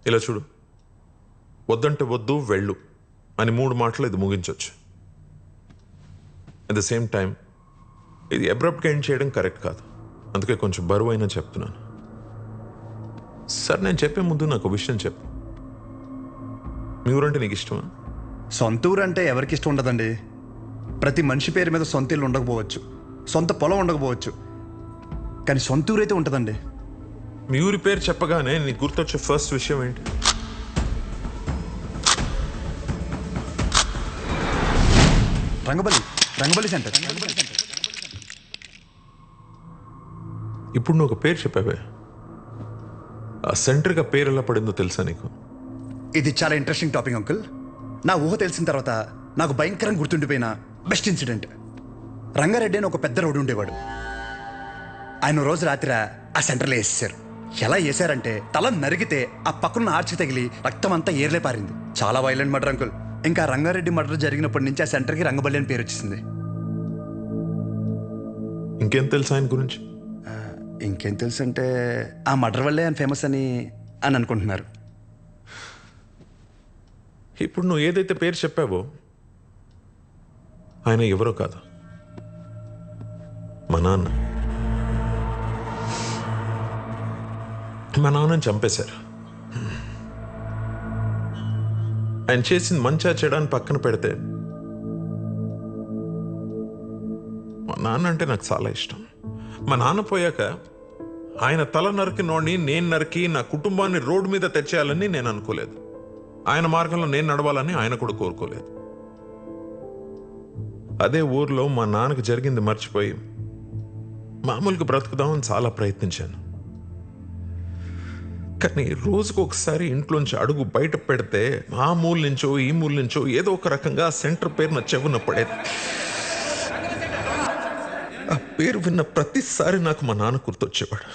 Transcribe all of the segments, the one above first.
ఇలా చూడు, వద్దంటే వద్దు వెళ్ళు అని 3 మాటలు ఇది ముగించవచ్చు. అట్ ద సేమ్ టైం ఇది అబ్రప్ట్గా ఎండ్ చేయడం కరెక్ట్ కాదు. అందుకే కొంచెం బరువు అయినా చెప్తున్నాను. సార్, నేను చెప్పే ముందు నాకు విషయం చెప్పు. మీ ఊరంటే నీకు ఇష్టమా? సొంత ఊరు అంటే ఎవరికి ఇష్టం ఉండదండి. ప్రతి మనిషి పేరు మీద సొంత ఇల్లు ఉండకపోవచ్చు, సొంత పొలం ఉండకపోవచ్చు, కానీ సొంత ఊరు అయితే ఉంటుందండి. మీ ఊరి పేరు చెప్పగానే నీకు గుర్తొచ్చే ఫస్ట్ విషయం ఏంటి? రంగబలి సెంటర్. ఇప్పుడు నువ్వు ఒక పేరు చెప్పావే, ఆ సెంటర్గా పేరు ఎలా పడిందో తెలుసా నీకు? ఇది చాలా ఇంట్రెస్టింగ్ టాపిక్ అంకుల్. నా ఊహ తెలిసిన తర్వాత నాకు భయంకరంగా గుర్తుండిపోయిన బెస్ట్ ఇన్సిడెంట్. రంగారెడ్డి అని ఒక పెద్ద రోడ్డు ఉండేవాడు. ఆయన రోజు రాత్రి ఆ సెంటర్లో వేసేసారు. ఎలా వేసారంటే తల నరిగితే ఆ పక్కన ఆర్చి తగిలి రక్తం అంతా ఏర్లే పారింది. చాలా వైలెంట్ మర్డర్ అంకుల్. ఇంకా రంగారెడ్డి మర్డర్ జరిగినప్పటి నుంచి ఆ సెంటర్కి రంగబల్లి అని పేరు వచ్చేసింది. ఇంకేం తెలుసు ఆయన గురించి? ఇంకేం తెలుసు అంటే ఆ మర్డర్ వల్లే ఆయన ఫేమస్ అని అనుకుంటున్నారు. ఇప్పుడు నువ్వు ఏదైతే పేరు చెప్పావో ఆయన ఎవరో కాదు, మా నాన్న. మా నాన్నని చంపేశారు. ఆయన చేసింది మంచా చెడాన్ని పక్కన పెడితే మా నాన్న అంటే నాకు చాలా ఇష్టం. మా నాన్న పోయాక ఆయన తల నరికినోడిని నేను నరికి నా కుటుంబాన్ని రోడ్డు మీద తెచ్చేయాలని నేను అనుకోలేదు. ఆయన మార్గంలో నేను నడవాలని ఆయన కూడా కోరుకోలేదు. అదే ఊర్లో మా నాన్నకి జరిగింది మర్చిపోయి మామూలుగా బ్రతుకుదామని చాలా ప్రయత్నించాను. కానీ రోజుకు ఒకసారి ఇంట్లోంచి అడుగు బయట పెడితే ఆ మూల నుంచో ఈ మూల నుంచో ఏదో ఒక రకంగా సెంటర్ పేరు నా చెవున పడేది. ఆ పేరు విన్న ప్రతిసారి నాకు మా నాన్న గుర్తొచ్చేవాడు.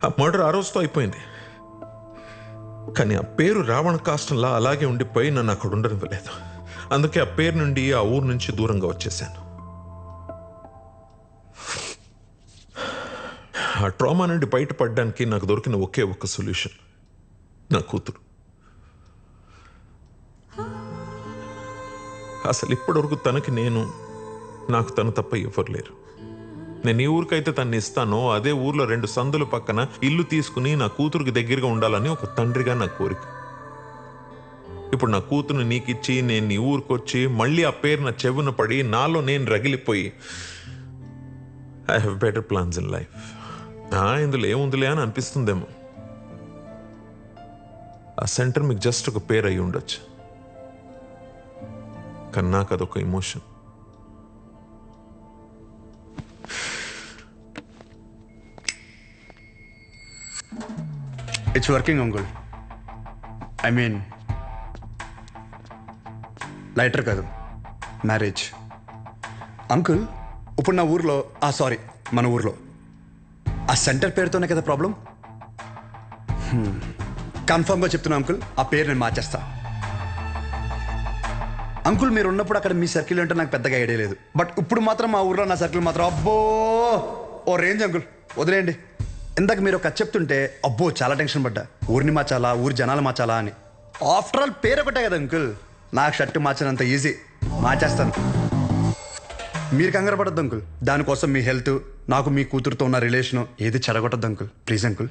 ఆ మర్డర్ ఆ రోజుతో అయిపోయింది, కానీ ఆ పేరు రావణ కాష్టంలా అలాగే ఉండిపోయి నన్ను అక్కడ ఉండనివ్వలేదు. అందుకే ఆ పేరు నుండి ఆ ఊరు నుంచి దూరంగా వచ్చేసాను. ఆ ట్రామా నుండి బయటపడడానికి నాకు దొరికిన ఒకే ఒక్క సొల్యూషన్ నా కూతురు. అసలు ఇప్పటివరకు తనకి నాకు తను తప్ప ఎవరు లేరు. నేను ఏ ఊరికైతే తన్ని ఇస్తానో అదే ఊర్లో 2 సందుల పక్కన ఇల్లు తీసుకుని నా కూతురుకి దగ్గరగా ఉండాలని ఒక తండ్రిగా నా కోరిక. ఇప్పుడు నా కూతురుని నీకిచ్చి నేను నీ ఊరికొచ్చి మళ్ళీ ఆ పేరు నా చెవున పడి నాలో నేను రగిలిపోయి I have better plans in life. ఇందులో ఏముందిలే అని అనిపిస్తుందేమో. ఆ సెంటర్ మీకు జస్ట్ ఒక పేరు అయి ఉండొచ్చు, కానీ నాకు అదొక emotion. It's working uncle. I mean lighter కాదు, మ్యారేజ్. అంకుల్, ఇప్పుడు నా ఊర్లో మన ఊర్లో ఆ సెంటర్ పేరుతోనే కదా ప్రాబ్లం. కన్ఫర్మ్గా చెప్తున్నా అంకుల్, ఆ పేరు నేను మార్చేస్తా. అంకుల్, మీరు ఉన్నప్పుడు అక్కడ మీ సర్కిల్ అంటే నాకు పెద్దగా ఐడియా లేదు, బట్ ఇప్పుడు మాత్రం మా ఊర్లో నా సర్కిల్ మాత్రం అబ్బో ఓ రేంజ్ అంకుల్. వదిలేయండి. ఇందాక మీరు ఒక చెప్తుంటే అబ్బో చాలా టెన్షన్ పడ్డా. ఊరిని మార్చాలా, ఊరి జనాలు మార్చాలా అని. ఆఫ్టర్ ఆల్ పేరు ఒకటే కదా అంకుల్. నాకు షర్టు మార్చినంత ఈజీ, మార్చేస్తాను. మీరు కంగారు పడద్దు అంకుల్. దానికోసం మీ హెల్త్, నాకు మీ కూతురుతో ఉన్న రిలేషను ఏది చెడగొట్టద్దు అంకుల్. Please uncle.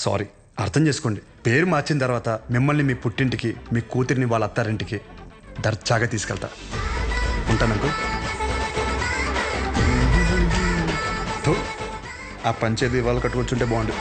సారీ, అర్థం చేసుకోండి. పేరు మార్చిన తర్వాత మిమ్మల్ని మీ పుట్టింటికి, మీ కూతురిని వాళ్ళ అత్తారింటికి దర్జాగా తీసుకెళ్తా. ఉంటాను అంకుల్. ఆ పంచేది వాళ్ళు కట్టుకొచ్చుంటే బాగుండు.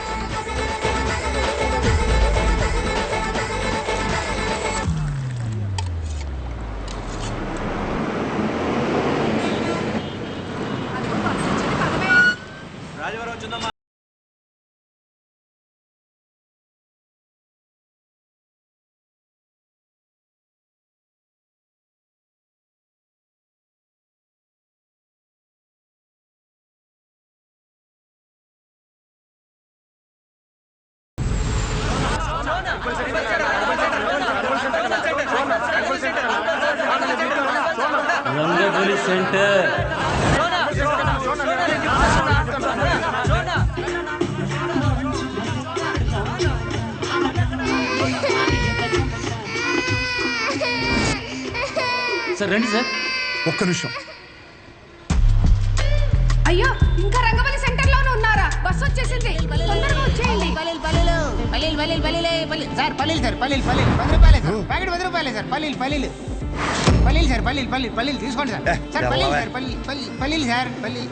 రంగబలి సెంటర్. సార్ రండి సార్. ఒక్క నిమిషం. అయ్యో ఇంకా రంగవల్లి సెంటర్ లోనే ఉన్నారా? బస్ వచ్చేసింది, తొందరగా వచ్చేయండి. సార్ పల్లీలు సార్ పల్లీలు 10 రూపాయలే సార్, ప్యాకెట్ 10 రూపాయలే సార్. పల్లీలు సార్ పల్లీలు తీసుకోండి సార్. సార్ పల్లీలు సార్ పల్లీలు సార్ పల్లీలు.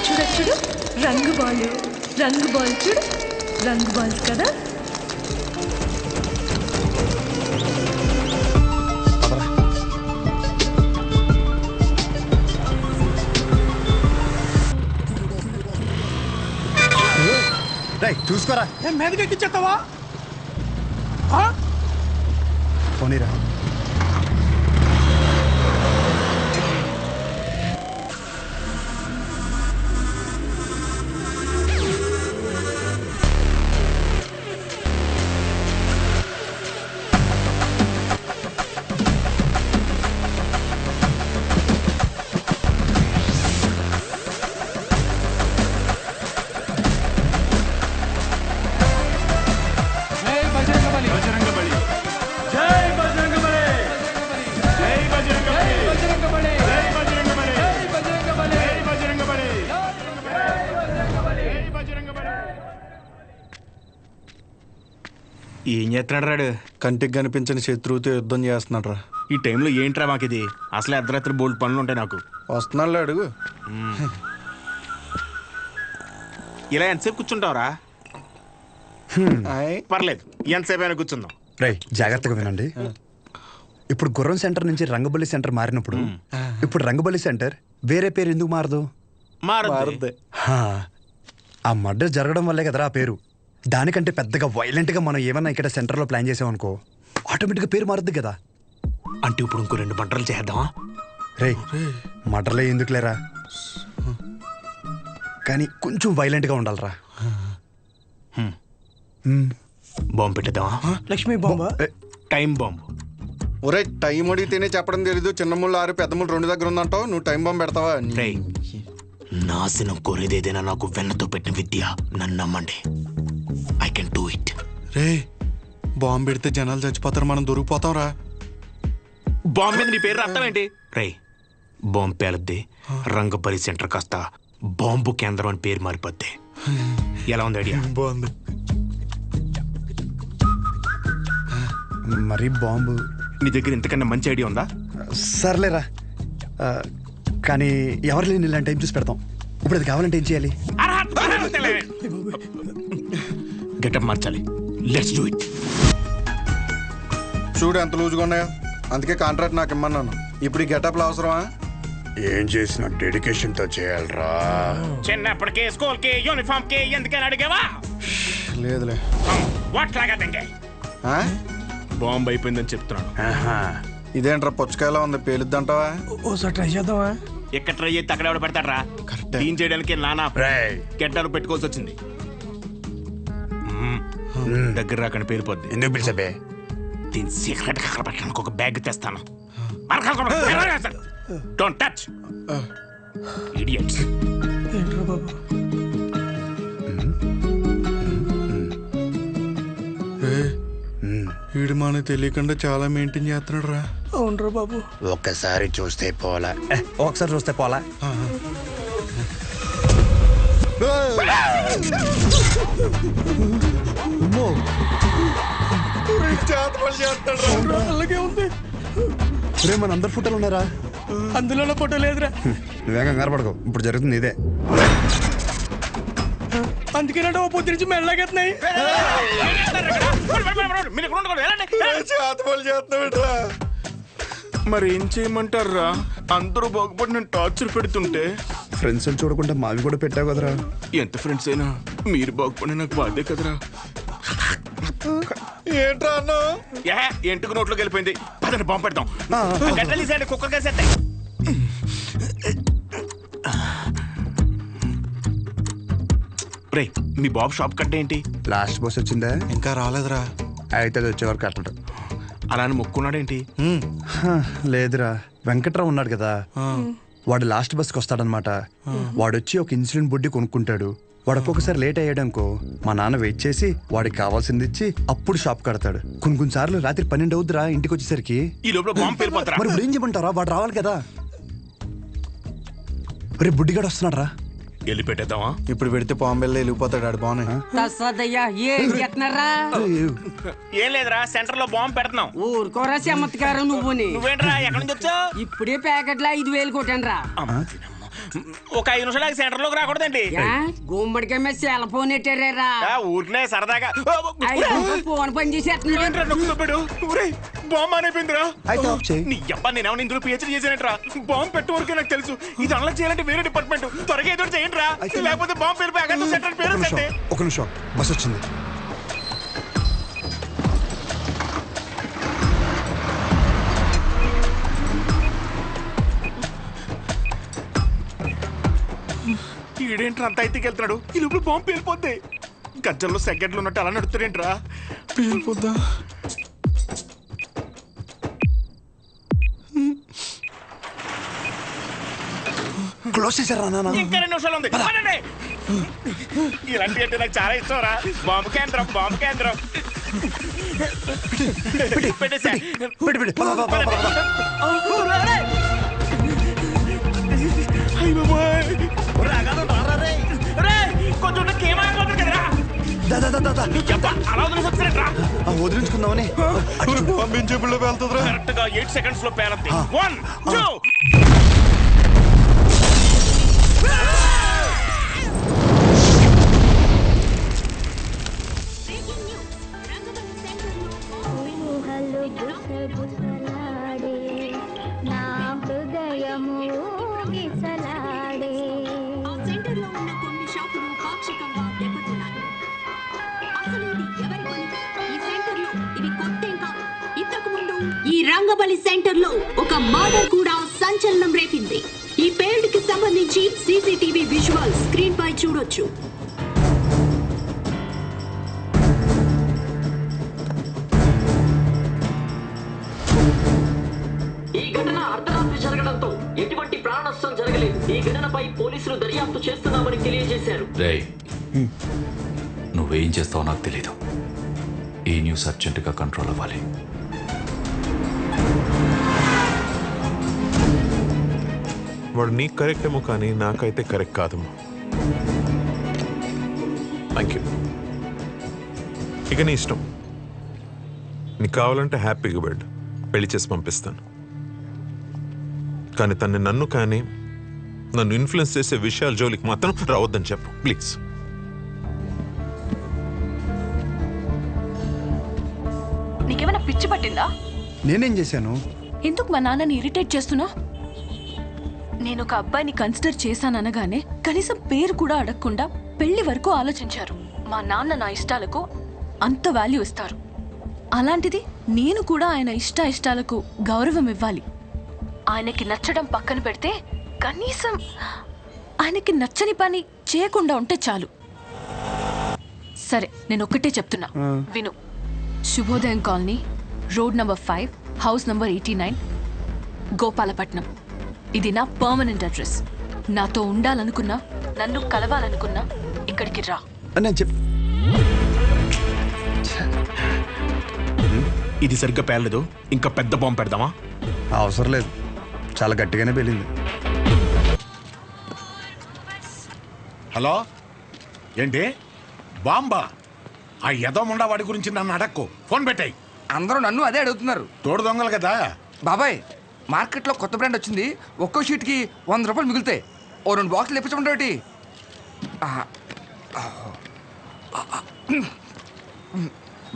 చూడు చూడు, రంగు బాల్ చూడు, రంగు బాల్స్ కదా. చూసుకోరా, మీదకి ఎక్కిచ్చేస్తావా? పోనీరా. ఏం చేస్తున్నాడు రాడు? కంటికి కనిపించని శత్రువుతో యుద్ధం చేస్తున్నాడు రా. ఈ టైంలో ఏంట్రా మాకు ఇది? అసలే అర్ధరాత్రి బోల్డ్ పనులు ఉంటాయి నాకు. వస్తున్నాడు అడుగు. ఇలా ఎంతసేపు కూర్చుంటావురా? పర్లేదు, ఎంతసేపు అయినా కూర్చుందాం. రై జాగ్రత్తగా వినండి. ఇప్పుడు గుర్రం సెంటర్ నుంచి రంగబల్లి సెంటర్ మారినప్పుడు ఇప్పుడు రంగబల్లి సెంటర్ వేరే పేరు ఎందుకు మారదు? మారద్దు. ఆ మర్డర్ జరగడం వల్లే కదరా ఆ పేరు. దానికంటే పెద్దగా వైలెంట్గా మనం ఏమన్నా ఇక్కడ సెంటర్లో ప్లాన్ చేసామనుకో ఆటోమేటిక్గా పేరు మారుద్ది కదా. అంటే ఇప్పుడు ఇంకో 2 మంటలు చేద్దామా? రే మర్డర్లే ఎందుకు లేరా, కానీ కొంచెం వైలెంట్గా ఉండాలరా. బాంబు పెట్టేద్దామా? లక్ష్మీ బాంబా? Time bomb. ఒరే టైం అడిగితేనే చెప్పడం తెలీదు. చిన్న ముళ్ళు 6 పెద్ద ముళ్ళు 2 దగ్గర ఉందంటావు. నువ్వు టైం బాంబు పెడతావా? రేయ్, నాశనం కోరేదేదైనా నాకు వెన్నతో పెట్టిన విద్య. నన్ను నమ్మండి, I can do it. Ray bomb పెడితే జనాలు చచ్చిపోతారు, మనం దొరికిపోతాం రా. బాంబు మీద నీ పేరు రాస్తావేంటి? రేయ్, బాంబు పేలద్ది, రంగబలి సెంటర్ కాస్త బాంబు కేంద్రం అని పేరు మారిపోద్ది. ఎలా ఉంది ఐడియా? బాగుంది. మరి బాంబు నీ దగ్గర ఇంతకన్నా మంచి ఐడియా ఉందా? సర్లేరా, కానీ ఎవరు లేని ఇలాంటి టైం చూసి పెడతాం. ఇప్పుడు అది కావాలంటే ఏం చేయాలి? గెటప్ మార్చాలి. Let's do it. చూడు ఎంత లూజుగా ఉన్నాయో. అందుకే కాంట్రాక్ట్ నాకు ఇమ్మన్నాను. ఇప్పుడు ఈ గెటప్లు అవసరమా? ఏం చేసిన డెడికేషన్తో చేయాలరా. చిన్నప్పటికే స్కూల్ కి యూనిఫామ్ కి ఎందుకని అడిగావా? లేదులే. బాంబు అయిపోయిందని చెప్తున్నాను. ఇదేంట్రా పుచ్చకాయలా ఉంది, పేలుద్దంటావా? ఓసారి ట్రై చేద్దామా? ఎక్కడ ట్రై చేస్తే అక్కడ ఎవడ పెడతాడరా? కరెక్టే. క్లీన్ చేయడానికి నానా గెడ్డలు పెట్టుకోవాల్సి వచ్చింది. దగ్గర రాకని పేలిపోద్ది. ఎందుకు పిలిచబే? దీని సీక్రెట్ అక్కడ పెట్టడానికి ఒక బ్యాగ్ తెస్తాను. Don't touch idiots. ఏంట్రా బాబు? వీడు మనకు తెలియకుండా చాలా మెయింటైన్ చేస్తున్నాడు రా. అవునరా బాబు. ఒక్కసారి చూస్తే పోలా, ఒకసారి చూస్తే పోలా. అలాగే ఉంది. రే మన అందరు ఫోటోలు ఉన్నారా? అందులో ఫోటో లేదురా. నువ్వేగా కనపడకు, ఇప్పుడు జరుగుతుంది ఇదే. అందుకేనంటే ఓ పొద్దు నుంచి మెల్లగెత్తున్నాయి. మరి ఏం చేయమంటారా? అందరూ బాగుపడి నేను టార్చర్ పెడుతుంటే ఫ్రెండ్స్ చూడకుండా మావి కూడా పెట్టావు కదరా. ఎంత ఫ్రెండ్స్ అయినా మీరు బాగుపడి నాకు బాధే కదరా. ఏంట్రా అన్న? ఎంటుకు నోట్లోకి వెళ్ళిపోయింది. పదండి బాంబు పెడతాం. గడ్డలీసేయండి, కుక్కలు కేసేస్తాయి. రే, మీ బాబు షాప్ కట్ట ఏంటి? లాస్ట్ బస్ వచ్చిందా? ఇంకా రాలేదురా. అయితే అది వచ్చేవారు కట్టడు. అలా అని మొక్కున్నాడేంటి? లేదురా, వెంకట్రావు ఉన్నాడు కదా, వాడు లాస్ట్ బస్కి వస్తాడనమాట. వాడు వచ్చి ఒక ఇన్సులిన్ బుడ్డి కొనుక్కుంటాడు. వాడు ఒక్కొక్కసారి లేట్ అయ్యాడనుకో మా నాన్న వెయిట్ చేసి వాడికి కావాల్సింది ఇచ్చి అప్పుడు షాప్ కడతాడు. కొన్ని సార్లు రాత్రి 12 అవుద్దిరా ఇంటికి వచ్చేసరికి. ఈ లోపల బాంబు పేలిపోతారా? మరి ఇప్పుడు ఏం చెప్పంటారా? వాడు రావాలి కదా. రే బుడ్డిగాడు వస్తున్నాడు రా. వెళ్ళి పెట్టేద్దామా? ఇప్పుడు పెడితే పాంబెల్లో వెళ్ళిపోతాడు ఆడు. బాగున్నాయి. ఏం లేదురా, సెంటర్ లో బాంబు పెడుతున్నాం. ఊరుకోరా చమత్కారం నువ్వుని. నువ్వేంట్రా ఎక్కడి నుంచి వచ్చావు? ఇప్పుడే ప్యాకెట్లో 5,000 కొట్టాను రా. ఒక 5 నిమిషాలు సెంటర్ లోకి రాకూడదండి. గుమ్మడికాయ మీద సెల్ ఫోన్ ఎట్టారా? ఊరికనే సరదాగా ఫోన్ పని చేసేస్తున్నాడు. బాంబు అనిపోయిందిరా. అయితే ఆఫ్ చేయి. నీ అబ్బా నేనేమో ఇందులో పిహెచ్డీ చేశానంట్రా. బాంబు పెట్టే వరకే నాకు తెలుసు. ఇది అలా చేయాలంటే వేరే డిపార్ట్మెంట్. త్వరగా ఏదో చేయండి రా, లేకపోతే బాంబు పేరు సెంటర్ పేరు సెంటే. ఒక నిమిషం బస్ వచ్చింది. ఈడేంట్రా అంత అయితే వెళ్తున్నాడు? ఈ లోపల బాంబు పేలిపోద్ది. గజ్జల్లో సెకండ్లు ఉన్నట్టు అలా నడుస్తారేంట్రా? పేలిపోద్దా? క్లోజ్ చేశారా నాన్న? ఇంకా 2 నిమిషాలు ఉంది. పదండి. ఇలాంటి అంటే నాకు చాలా ఇష్టం రా. బాంబు కేంద్రం, బాంబు కేంద్రం. పెట్టేసా. పెట్టి కొంచెం కేమాయిపోతుంది కదరా. అలా వదిలేసి వచ్చారంట్రా. వదిలించుకుందామని. పంపించేపుల్లో వెళ్తుందిరా. కరెక్ట్ గా 8 seconds లో పేరంది. 1 2 ఈ రంగబలి సెంటర్ లో ఒక మర్డర్ కూడా సంచలనం రేపింది. ఈ పేల్డ్ కి సంబంధించి సీసీటీవీ విజువల్ స్క్రీన్ పై చూడొచ్చు. ఈ ఘటన అర్ధరాత్రి జరగడంతో ఎటువంటి ప్రాణ నష్టం జరగలేదు. ఈ ఘటనపై పోలీసులు దర్యాప్తు చేస్తున్నామని తెలియజేశారు. నువ్వేం చేస్తావో నాకు తెలీదు. ఈ న్యూస్ అర్జెంటుగా కంట్రోల్ అవ్వాలి. వాడు నీకు కరెక్ట్ ఏమో కానీ నాకైతే కరెక్ట్ కాదమ్మా. Thank you. ఇక నీ ఇష్టం. నీకు కావాలంటే హ్యాపీగా పెళ్లి చేసి పంపిస్తాను. కానీ తన్ని నన్ను ఇన్ఫ్లుయెన్స్ చేసే విషయాల జోలికి మాత్రం రావద్దని చెప్పు ప్లీజ్. నీకేమైనా పిచ్చి పట్టిందా? నేనేం చేశాను? ఎందుకు మా నాన్నని ఇరిటేట్ చేస్తున్నా? నేను ఒక అబ్బాయిని కన్సిడర్ చేశాననగానే కనీసం పేరు కూడా అడగకుండా పెళ్లి వరకు ఆలోచించారు. మా నాన్న నా ఇష్టాలకు అంత వాల్యూ ఇస్తారు. అలాంటిది నేను కూడా ఆయన ఇష్టాలకు గౌరవం ఇవ్వాలి. ఆయనకి నచ్చడం పక్కన పెడితే కనీసం ఆయనకి నచ్చని పని చేయకుండా ఉంటే చాలు. సరే, నేను ఒక్కటే చెప్తున్నా, విను. శుభోదయం colony, road number 5, house number 89, Gopalapatnam. ఇది నా పర్మనెంట్ అడ్రస్. నాతో ఉండాలనుకున్నా, నన్ను కలవాలనుకున్నా ఇక్కడికి రా. ఇది సరిగ్గా పేర్లేదు. ఇంకా పెద్ద బాంబు పెడదామా? అవసరం లేదు, చాలా గట్టిగానే పేలింది. హలో, ఏంటి బాంబా? ఆ యదోముండా వాడి గురించి నన్ను అడక్కు. ఫోన్ పెట్టాయి. అందరూ నన్ను అదే అడుగుతున్నారు. తోడు దొంగలు కదా బాబాయ్. మార్కెట్లో కొత్త బ్రాండ్ వచ్చింది. ఒక్కో షీట్కి 100 రూపాయలు మిగులుతాయి. ఓ 2 బాక్సులు ఇప్పించమంటే.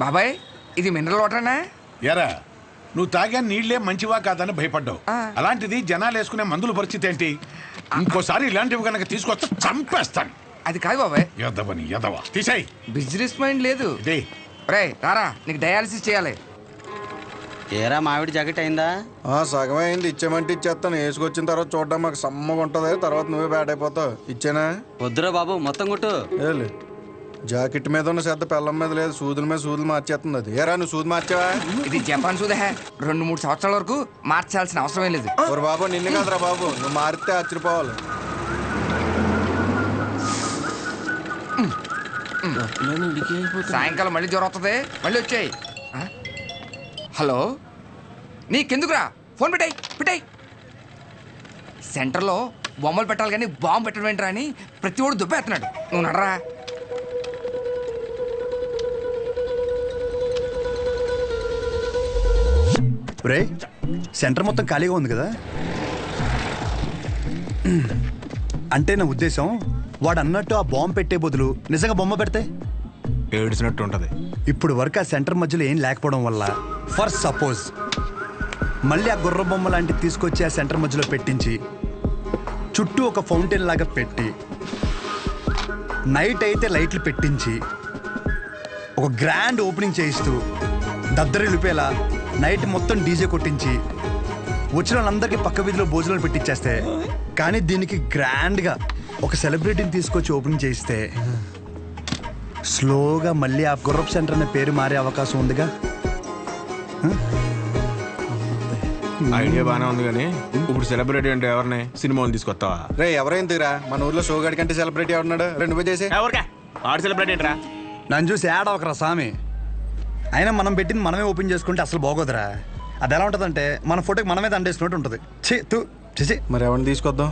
బాబాయ్, ఇది మినరల్ వాటరేనా? ఎరా, నువ్వు తాగా నీళ్లే మంచివా కాదని భయపడ్డావు. అలాంటిది జనాలు వేసుకునే మందుల పరిస్థితి ఏంటి? ఇంకోసారి ఇలాంటివి కనుక తీసుకొస్తే చంపేస్తాను. అది కాదు బాబాయ్. ఎదవని ఎదవా, తీసేయ్. బిజినెస్ మైండ్ లేదు. రే రారా, నీకు డయాలసిస్ చేయాలి. ఏరా మామిడి జాకెట్ అయిందా? సగమే అయింది. ఇచ్చేమంటే ఇచ్చేస్తాను. వేసుకొచ్చిన తర్వాత చూడడం మాకు సమ్మగా ఉంటుంది. తర్వాత నువ్వే బ్యాడ్ అయిపోతావు. ఇచ్చేనా? వద్దురా బాబు, మొత్తం కొట్టు. ఏలే, జాకెట్ మీద ఉన్న శ్రద్ధ పెళ్ళం మీద లేదు. సూదుల మీద సూదులు మార్చేస్తుంది అది. ఏరా, నువ్వు సూది మార్చావా? ఇది జపాన్ సూదే. 2-3 సంవత్సరాల వరకు మార్చాల్సిన అవసరమే లేదు. ఓరు బాబు, నిన్ను కాదురా బాబు, నువ్వు మారితే ఆశ్చర్యపోవాలి. సాయంకాలం మళ్ళీ జ్వరం వస్తుంది, మళ్ళీ వచ్చాయి. హలో, నీకెందుకురా ఫోన్ పెట్టాయి పెట్టాయి. సెంటర్లో బొమ్మలు పెట్టాలి కానీ బాంబు పెట్టడం ఏంట్రా అని ప్రతి ఒడు దుబ్బేస్తున్నాడు. నువ్వు నడరా. రే, సెంటర్ మొత్తం ఖాళీగా ఉంది కదా. అంటే నా ఉద్దేశం, వాడు అన్నట్టు ఆ బాంబు పెట్టే బదులు నిజంగా బొమ్మ పెడితే ఏడ్చినట్టు ఉంటది. ఇప్పుడు వరకు ఆ సెంటర్ మధ్యలో ఏం లేకపోవడం వల్ల ఫర్ సపోజ్ మళ్ళీ ఆ గుర్ర బొమ్మ లాంటివి తీసుకొచ్చి ఆ సెంటర్ మధ్యలో పెట్టించి చుట్టూ ఒక ఫౌంటైన్ లాగా పెట్టి నైట్ అయితే లైట్లు పెట్టించి ఒక గ్రాండ్ ఓపెనింగ్ చేయిస్తూ దద్దరిల్లిపేలా నైట్ మొత్తం డీజే కొట్టించి వచ్చిన వాళ్ళందరికీ పక్క వీధిలో భోజనాలు పెట్టించేస్తే, కానీ దీనికి గ్రాండ్గా ఒక సెలబ్రిటీని తీసుకొచ్చి ఓపెనింగ్ చేయిస్తే స్లోగా మళ్ళీ ఆ గుర్రప్ సెంటర్ అనే పేరు మారే అవకాశం ఉందిగా. ఐడియా బాగానే ఉంది కానీ ఇప్పుడు సెలబ్రిటీ అంటే ఎవరిని సినిమాలు తీసుకొస్తావా? రే ఎవరైందిరా మన ఊర్లో షో గడి కంటే సెలబ్రిటీ ఎవరున్నాడు? నువ్వే చేసే. ఎవరికా ఆడు సెలబ్రిటీ ఏంట్రా? నన్ను చూసి యాడ్ అవకరా స్వామి. అయినా మనం పెట్టింది మనమే ఓపెన్ చేసుకుంటే అసలు బాగోదురా. అది ఎలా ఉంటుందంటే మన ఫోటోకి మనమే దండేసుకున్నట్టు ఉంటుంది. చేసి మరి ఎవరిని తీసుకొద్దాం?